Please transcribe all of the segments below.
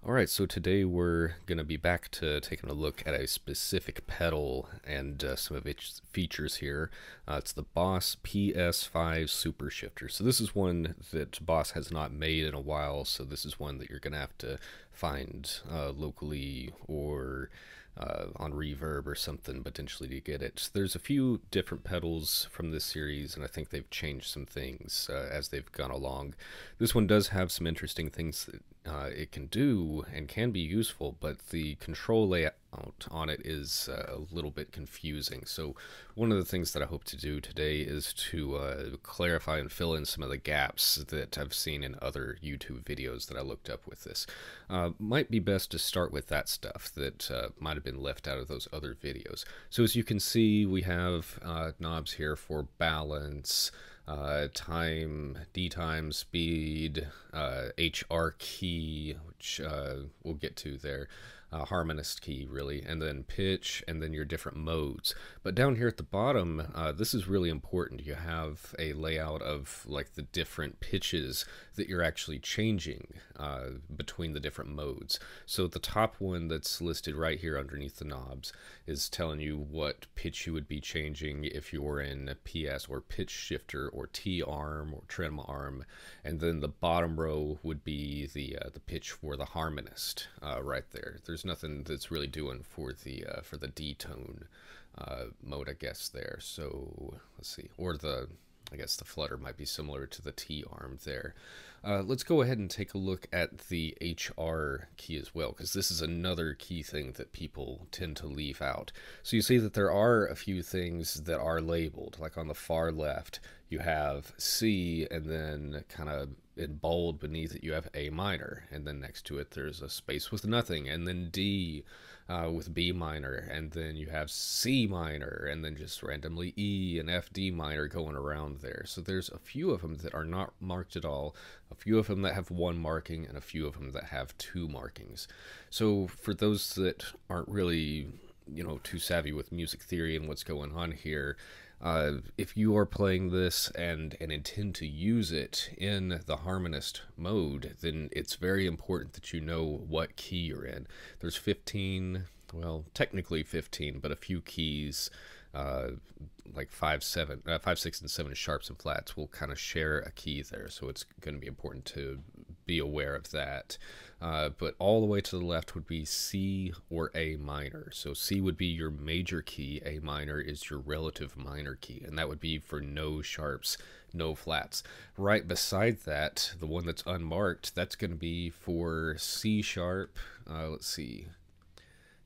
Alright, so today we're going to be back to taking a look at a specific pedal and some of its features here. It's the Boss PS-5 Super Shifter. So this is one that Boss has not made in a while, so this is one that you're going to have to find locally or on Reverb or something potentially to get it. There's a few different pedals from this series, and I think they've changed some things as they've gone along. This one does have some interesting things that it can do and can be useful, but the control layout on it is a little bit confusing. So one of the things that I hope to do today is to clarify and fill in some of the gaps that I've seen in other YouTube videos that I looked up with this. Might be best to start with that stuff that might have been left out of those other videos. So as you can see, we have knobs here for balance, time, D time, speed, HR key, which we'll get to there, harmonist key really, and then pitch, and then your different modes. But down here at the bottom, this is really important. You have a layout of like the different pitches that you're actually changing between the different modes. So the top one that's listed right here underneath the knobs is telling you what pitch you would be changing if you're in PS or pitch shifter or T arm or trim arm, and then the bottom row would be the pitch for the harmonist right there. There's nothing that's really doing for the D tone mode, I guess there. So let's see, or I guess the flutter might be similar to the T arm there. Let's go ahead and take a look at the HR key as well, because this is another key thing that people tend to leave out. So you see that there are a few things that are labeled, like on the far left you have C, and then kind of in bold beneath it you have A minor, and then next to it there's a space with nothing, and then D with B minor, and then you have C minor, and then just randomly E and F D minor going around there. So there's a few of them that are not marked at all, a few of them that have one marking, and a few of them that have two markings. So for those that aren't really, too savvy with music theory and what's going on here, if you are playing this and intend to use it in the harmonist mode, then it's very important that you know what key you're in. There's 15, well, technically 15, but a few keys, like 5, 6, and 7 sharps and flats will kind of share a key there, so it's going to be important to be aware of that. But all the way to the left would be C or A minor. So C would be your major key, A minor is your relative minor key, and that would be for no sharps, no flats. Right beside that, the one that's unmarked, that's going to be for C sharp. Let's see.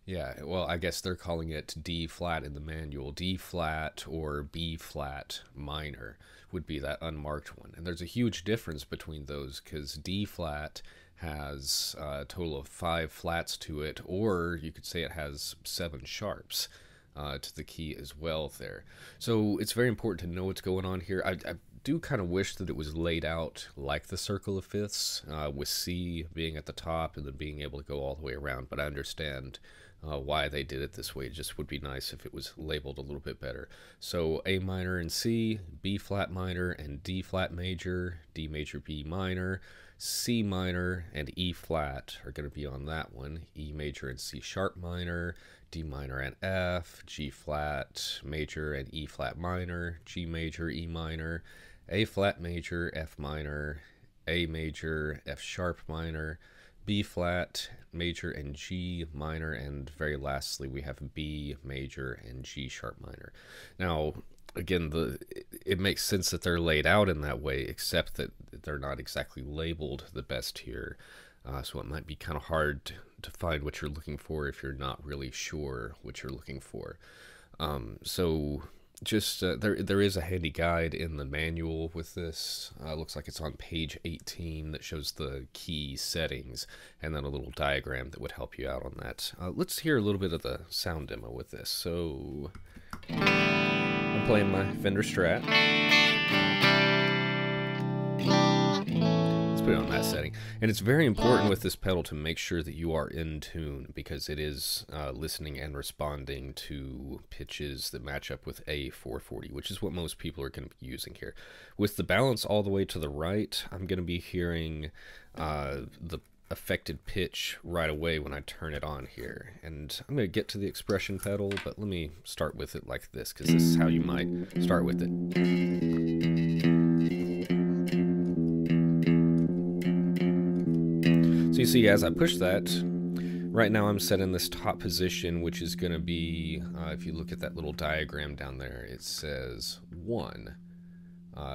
Yeah, well, I guess they're calling it D flat in the manual. D flat or B flat minor would be that unmarked one. And there's a huge difference between those, because D flat has a total of 5 flats to it, or you could say it has 7 sharps to the key as well there. So it's very important to know what's going on here. I do kind of wish that it was laid out like the circle of fifths, with C being at the top and then being able to go all the way around, but I understand why they did it this way. It just would be nice if it was labeled a little bit better. So A minor and C, B flat minor and D flat major, D major B minor, C minor and E flat are going to be on that one, E major and C sharp minor, D minor and F, G flat major and E flat minor, G major, E minor, A flat major, F minor, A major, F sharp minor, B flat major and G minor, and very lastly we have B major and G sharp minor. Now again, it makes sense that they're laid out in that way, except that they're not exactly labeled the best here, so it might be kind of hard to find what you're looking for if you're not really sure what you're looking for. So just there is a handy guide in the manual with this. Looks like it's on page 18, that shows the key settings, and then a little diagram that would help you out on that. Let's hear a little bit of the sound demo with this. So I'm playing my Fender Strat. Let's put it on that setting. And it's very important with this pedal to make sure that you are in tune, because it is listening and responding to pitches that match up with A440, which is what most people are going to be using here. With the balance all the way to the right, I'm going to be hearing the affected pitch right away when I turn it on here. And I'm going to get to the expression pedal, but let me start with it like this, because this is how you might start with it. So you see, as I push that, right now I'm set in this top position, which is going to be, if you look at that little diagram down there, it says 1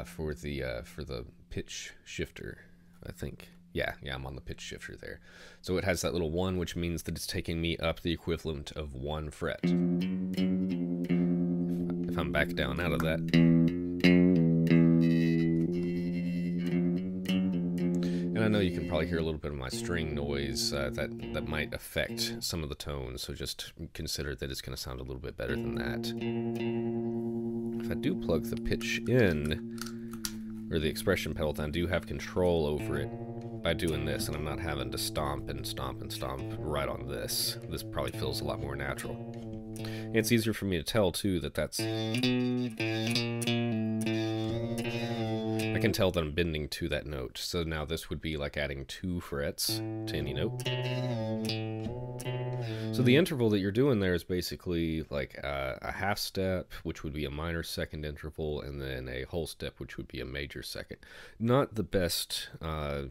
for the pitch shifter, I think. Yeah, I'm on the pitch shifter there. So it has that little 1, which means that it's taking me up the equivalent of 1 fret. If I'm back down out of that. And I know you can probably hear a little bit of my string noise that might affect some of the tones, so just consider that it's going to sound a little bit better than that. If I do plug the pitch in, or the expression pedal, then I do have control over it by doing this, and I'm not having to stomp and stomp and stomp right on this. This probably feels a lot more natural. And it's easier for me to tell, too, that that's... I can tell that I'm bending to that note. So now this would be like adding 2 frets to any note. So the interval that you're doing there is basically like a half step, which would be a minor second interval, and then a whole step, which would be a major second. Not the best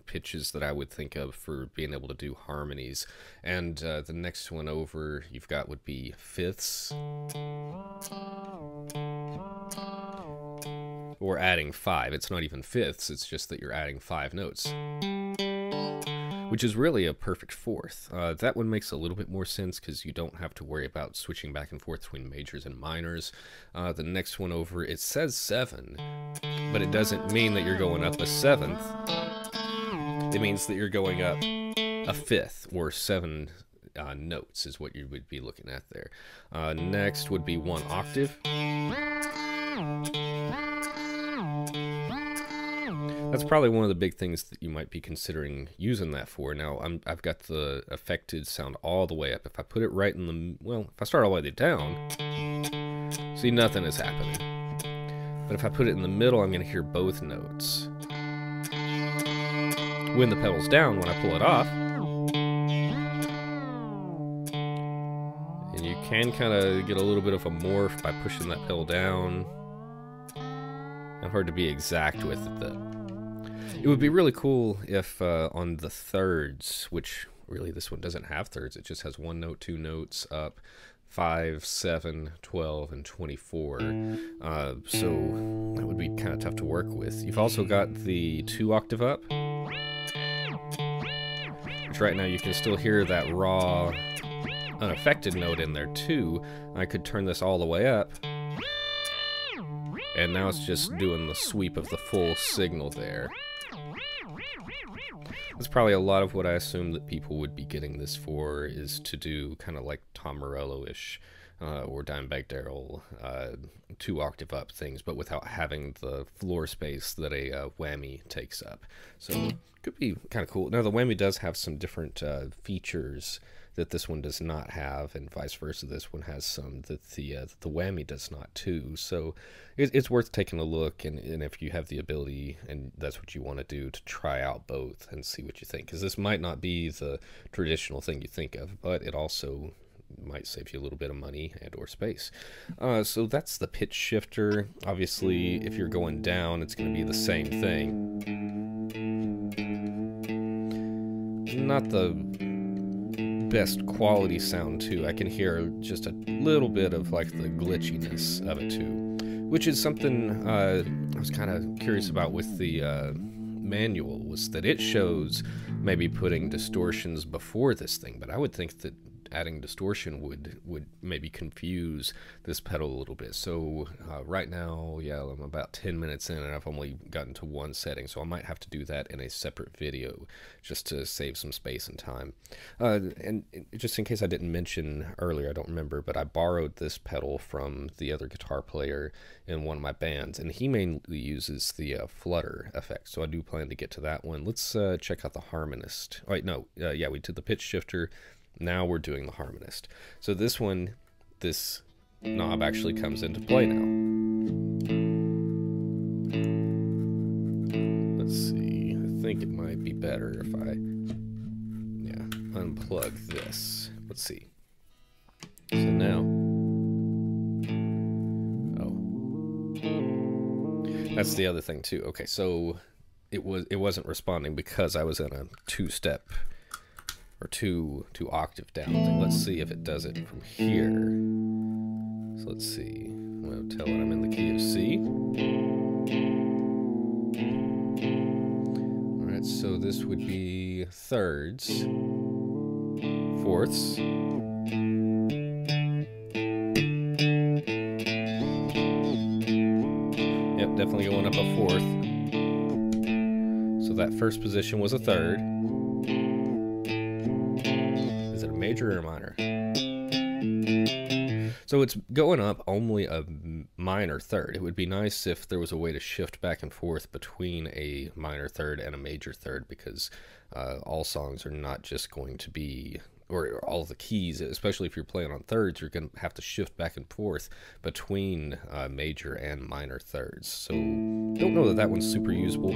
pitches that I would think of for being able to do harmonies. And the next one over you've got would be fifths. Or adding 5. It's not even fifths, it's just that you're adding 5 notes. Which is really a perfect fourth. That one makes a little bit more sense because you don't have to worry about switching back and forth between majors and minors. The next one over, it says 7, but it doesn't mean that you're going up a 7th. It means that you're going up a 5th, or 7 notes is what you would be looking at there. Next would be 1 octave. That's probably one of the big things that you might be considering using that for. Now, I've got the affected sound all the way up. If I put it right in the... Well, if I start all the way down, see, nothing is happening. But if I put it in the middle, I'm going to hear both notes. When the pedal's down, when I pull it off, and you can kind of get a little bit of a morph by pushing that pedal down. Not hard to be exact with it, though. It would be really cool if on the thirds, which really this one doesn't have thirds, it just has 1 note, 2 notes up, 5, 7, 12, and 24. So that would be kind of tough to work with. You've also got the 2 octave up, which right now you can still hear that raw, unaffected note in there too. I could turn this all the way up, and now it's just doing the sweep of the full signal there. That's probably a lot of what I assume that people would be getting this for, is to do kind of like Tom Morello-ish or Dimebag Darrell 2 octave up things, but without having the floor space that a whammy takes up. So could be kind of cool. Now the whammy does have some different features that this one does not have, and vice versa. This one has some that the whammy does not too. So it's worth taking a look, and if you have the ability and that's what you want to do, to try out both and see what you think, because this might not be the traditional thing you think of, but it also might save you a little bit of money and or space. So that's the pitch shifter. Obviously, if you're going down, it's going to be the same thing. Not the best quality sound too. I can hear just a little bit of like the glitchiness of it too, which is something I was kind of curious about with the manual, was that it shows maybe putting distortions before this thing, but I would think that adding distortion would maybe confuse this pedal a little bit. So right now, yeah, I'm about 10 minutes in and I've only gotten to 1 setting, so I might have to do that in a separate video just to save some space and time. And just in case I didn't mention earlier, I don't remember, but I borrowed this pedal from the other guitar player in one of my bands, and he mainly uses the flutter effect, so I do plan to get to that one. Let's check out the harmonist. Oh, wait, no, yeah, we did the pitch shifter. Now we're doing the harmonist. So this one, this knob actually comes into play now. Let's see, I think it might be better if I unplug this. Let's see. So now, oh, that's the other thing too. Okay, so it wasn't responding because I was in a two-step or two octave down thing. Let's see if it does it from here. So let's see. I'm going to tell it I'm in the key of C. Alright, so this would be thirds, fourths, yep, definitely going up a fourth. So that first position was a third. Is it a major or a minor? So it's going up only a minor third. It would be nice if there was a way to shift back and forth between a minor third and a major third, because all songs are not just going to be, or all the keys, especially if you're playing on thirds, you're going to have to shift back and forth between major and minor thirds. So don't know that that one's super usable.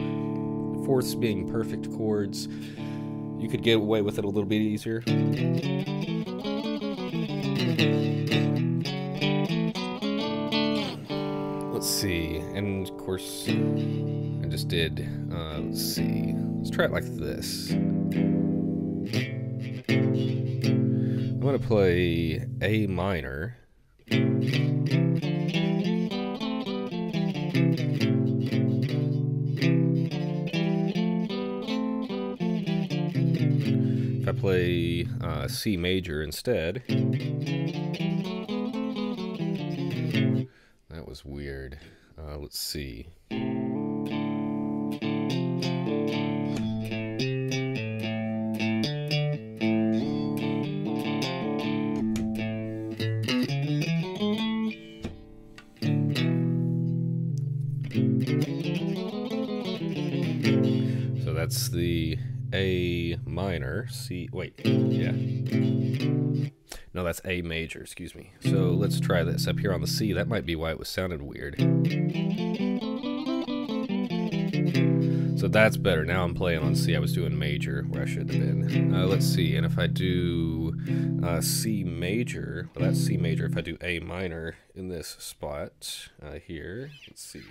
Fourths being perfect chords, you could get away with it a little bit easier. Let's see, and of course, I just did, let's see, let's try it like this. I'm going to play A minor. If I play C major instead. That was weird. Let's see. So that's the A minor, C, wait, yeah. No, that's A major, excuse me. So let's try this up here on the C. That might be why it was sounded weird. So that's better. Now I'm playing on C. I was doing major where I should have been. Let's see, and if I do C major, well, that's C major. If I do A minor in this spot here, let's see.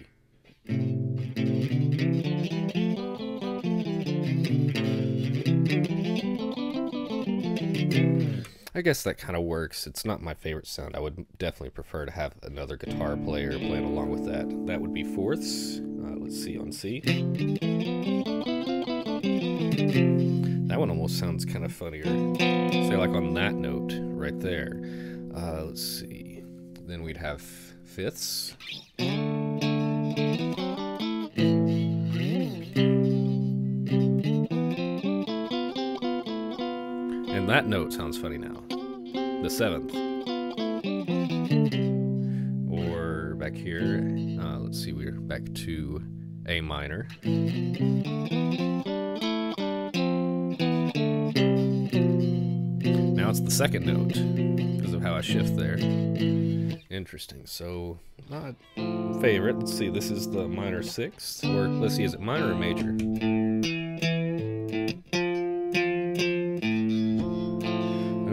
I guess that kind of works. It's not my favorite sound. I would definitely prefer to have another guitar player playing along with that. That would be fourths. Let's see on C. That one almost sounds kind of funnier. Say like on that note right there. Let's see. Then we'd have fifths. And that note sounds funny now. The seventh. Or back here, let's see, we're back to A minor. Now it's the second note because of how I shift there. Interesting. So, not favorite. Let's see, this is the minor sixth. Or let's see, is it minor or major?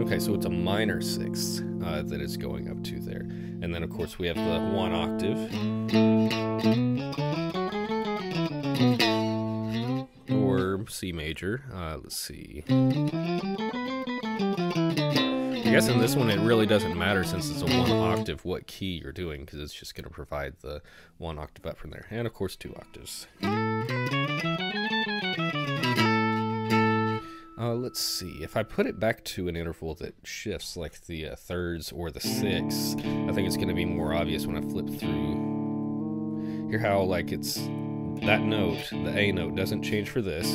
Okay, so it's a minor sixth that it's going up to there. And then, of course, we have the one octave. Or C major. Let's see. I guess in this one it really doesn't matter since it's a one octave what key you're doing, because it's just going to provide the one octave up from there. And, of course, two octaves. Let's see, if I put it back to an interval that shifts like the thirds or the sixths, I think it's going to be more obvious when I flip through. Hear how like it's that note, the A note, doesn't change for this,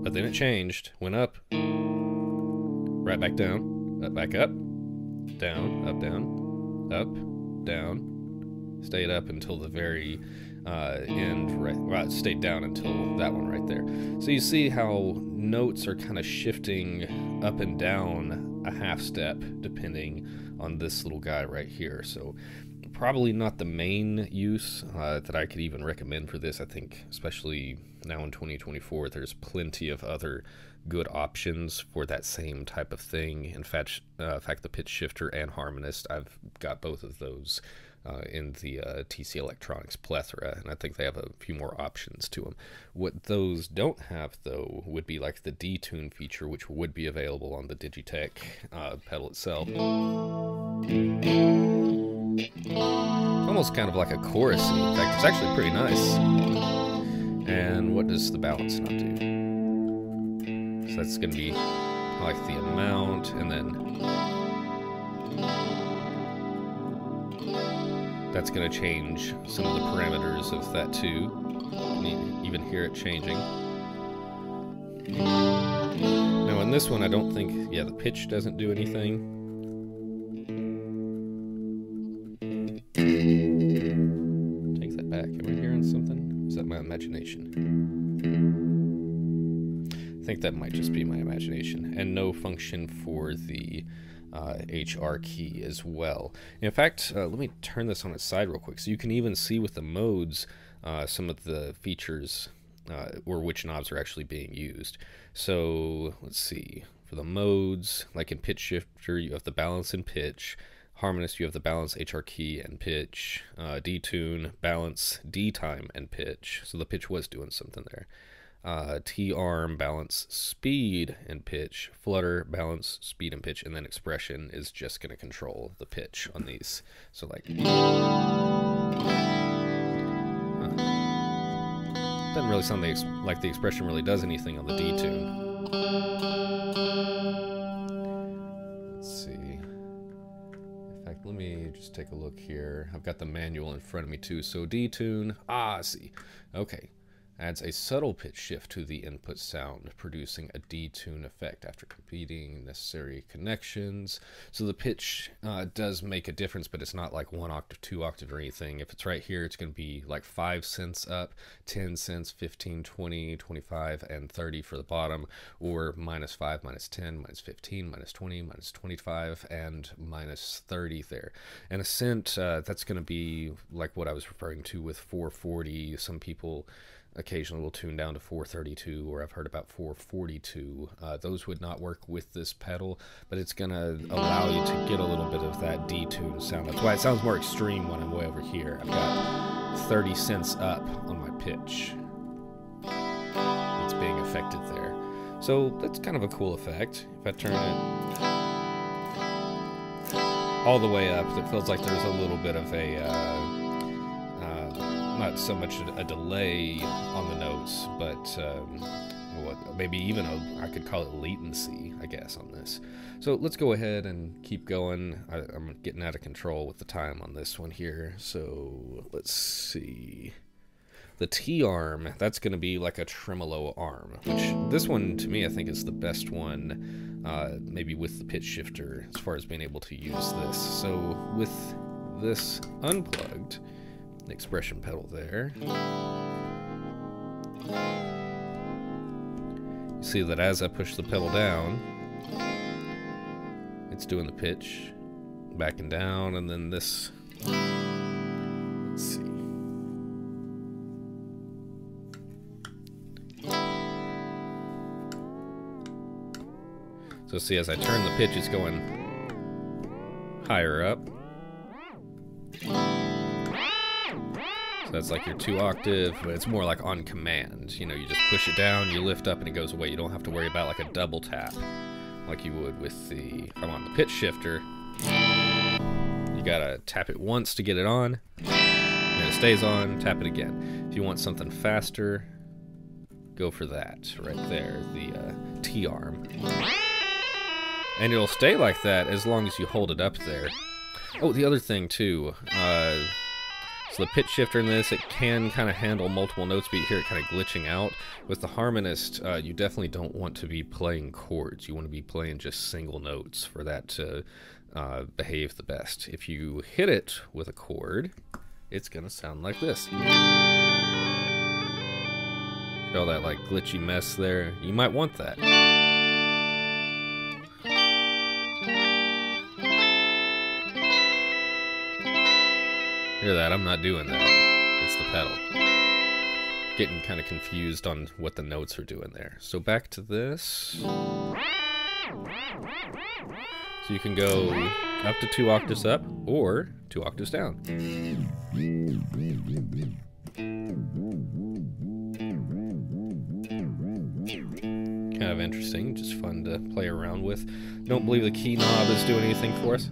but then it changed, went up, right back down, back up, down, up, down, up, down, stayed up until the very end, right, well, it stayed down until that one right there. So you see how notes are kind of shifting up and down a half step depending on this little guy right here. So probably not the main use that I could even recommend for this. I think, especially now in 2024, there's plenty of other good options for that same type of thing. In fact, the pitch shifter and harmonist, I've got both of those in the TC Electronics plethora, and I think they have a few more options to them. What those don't have, though, would be like the detune feature, which would be available on the Digitech pedal itself. It's almost kind of like a chorus. In fact, it's actually pretty nice. And what does the balance not do? So that's going to be like the amount, and then that's going to change some of the parameters of that too. You can even hear it changing. Now in this one, I don't think, yeah, the pitch doesn't do anything. Take that back. Am I hearing something? Is that my imagination? I think that might just be my imagination. And no function for the HR key as well. In fact, let me turn this on its side real quick, so you can even see with the modes some of the features or which knobs are actually being used. So let's see, for the modes, like in pitch shifter, you have the balance and pitch. Harmonist, you have the balance, HR key, and pitch. Detune, balance, D time, and pitch. So the pitch was doing something there. T-arm, balance, speed, and pitch. Flutter, balance, speed, and pitch. And then expression is just going to control the pitch on these. So like... doesn't really sound like the expression really does anything on the detune. Let's see. In fact, let me just take a look here. I've got the manual in front of me too. So detune, I see. Okay. Adds a subtle pitch shift to the input sound, producing a detune effect after completing necessary connections. So the pitch does make a difference, but it's not like 1 octave, 2 octave, or anything. If it's right here, it's going to be like 5 cents up, 10 cents, 15, 20, 25, and 30 for the bottom, or -5, -10, -15, -20, -25, and -30 there. And a cent, that's going to be like what I was referring to with 440. Some people occasionally will tune down to 432, or I've heard about 442. Those would not work with this pedal, but it's going to allow you to get a little bit of that detune sound. That's why it sounds more extreme when I'm way over here. I've got 30 cents up on my pitch. It's being affected there. So that's kind of a cool effect. If I turn it all the way up, it feels like there's a little bit of a... not so much a delay on the notes, but maybe even I could call it latency, I guess, on this. So let's go ahead and keep going. I'm getting out of control with the time on this one here. So let's see. The T-arm, that's going to be like a tremolo arm, which this one, to me, I think is the best one, maybe with the pitch shifter, as far as being able to use this. So with this unplugged, the expression pedal there, you see that as I push the pedal down, it's doing the pitch, back and down, and then this, let's see. So see, as I turn the pitch, it's going higher up. So that's like your 2 octave, but it's more like on command. You know, you just push it down, you lift up, and it goes away. You don't have to worry about like a double tap like you would with the, if I'm on the pitch shifter. You gotta tap it once to get it on, and then it stays on, tap it again. If you want something faster, go for that right there, the T-arm. And it'll stay like that as long as you hold it up there. Oh, the other thing too, so the pitch shifter in this, it can kind of handle multiple notes, but you hear it kind of glitching out. With the harmonist, you definitely don't want to be playing chords. You want to be playing just single notes for that to behave the best. If you hit it with a chord, it's going to sound like this. See all that like glitchy mess there? You might want that. Hear that? I'm not doing that. It's the pedal. Getting kind of confused on what the notes are doing there. So back to this. So you can go up to 2 octaves up or 2 octaves down. Kind of interesting, just fun to play around with. Don't believe the key knob is doing anything for us.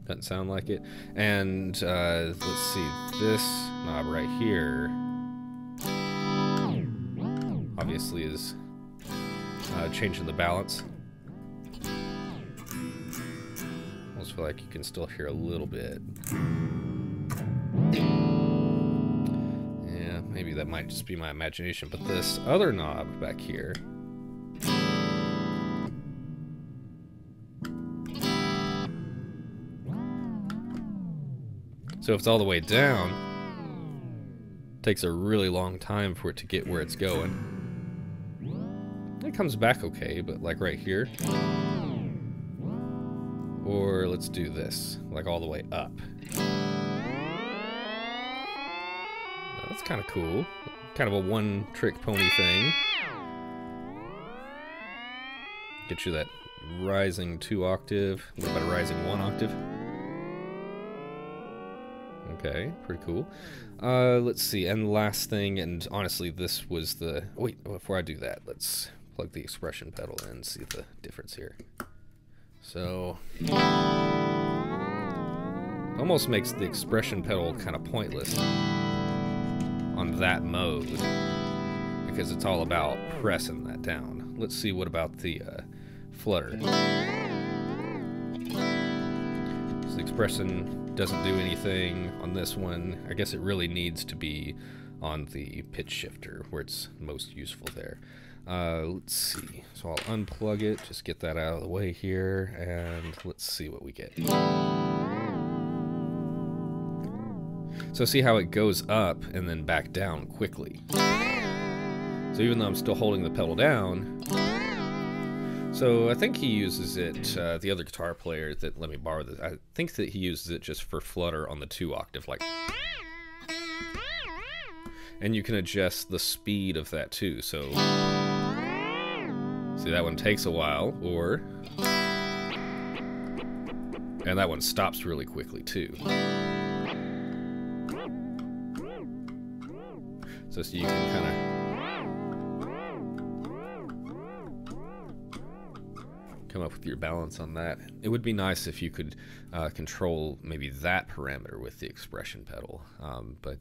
Doesn't sound like it. And let's see, this knob right here obviously is changing the balance. Almost feel like you can still hear a little bit. Yeah, maybe that might just be my imagination, but this other knob back here, so if it's all the way down, it takes a really long time for it to get where it's going. It comes back okay, but like right here. Or let's do this, like all the way up. That's kind of cool. Kind of a one-trick pony thing. Get you that rising 2 octave. What about a rising 1 octave? Okay, pretty cool. Let's see, and the last thing, and honestly this was the... Wait, before I do that, let's plug the expression pedal in and see the difference here. So... almost makes the expression pedal kind of pointless on that mode, because it's all about pressing that down. Let's see, what about the flutter? So the expression doesn't do anything on this one. I guess it really needs to be on the pitch shifter where it's most useful there. Let's see, so I'll unplug it, just get that out of the way here, and let's see what we get. So see how it goes up and then back down quickly. So even though I'm still holding the pedal down, so I think he uses it, the other guitar player that let me borrow this, I think that he uses it just for flutter on the 2 octave, like. And you can adjust the speed of that too, so see, that one takes a while, or, and that one stops really quickly too. So you can kind of come up with your balance on that. It would be nice if you could control maybe that parameter with the expression pedal, but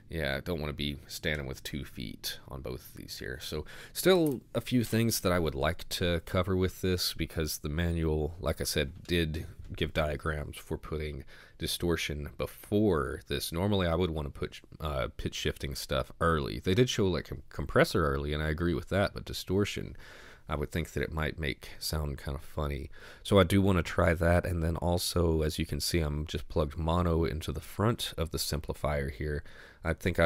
yeah, I don't want to be standing with 2 feet on both of these here. So still a few things that I would like to cover with this, because the manual, like I said, did give diagrams for putting distortion before this. Normally I would want to put pitch shifting stuff early. They did show like a compressor early, and I agree with that, but distortion, I would think that it might make sound kind of funny. So I do want to try that, and then also, as you can see, I'm just plugged mono into the front of the Simplifier here. I think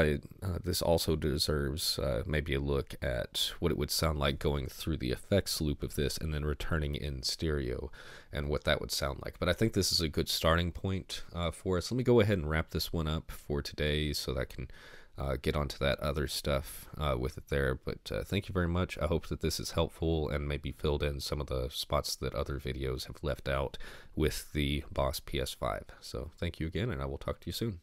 this also deserves maybe a look at what it would sound like going through the effects loop of this and then returning in stereo, and what that would sound like. But I think this is a good starting point for us. Let me go ahead and wrap this one up for today so that I can get onto that other stuff with it there. But thank you very much. I hope that this is helpful and maybe filled in some of the spots that other videos have left out with the Boss PS5. So thank you again, and I will talk to you soon.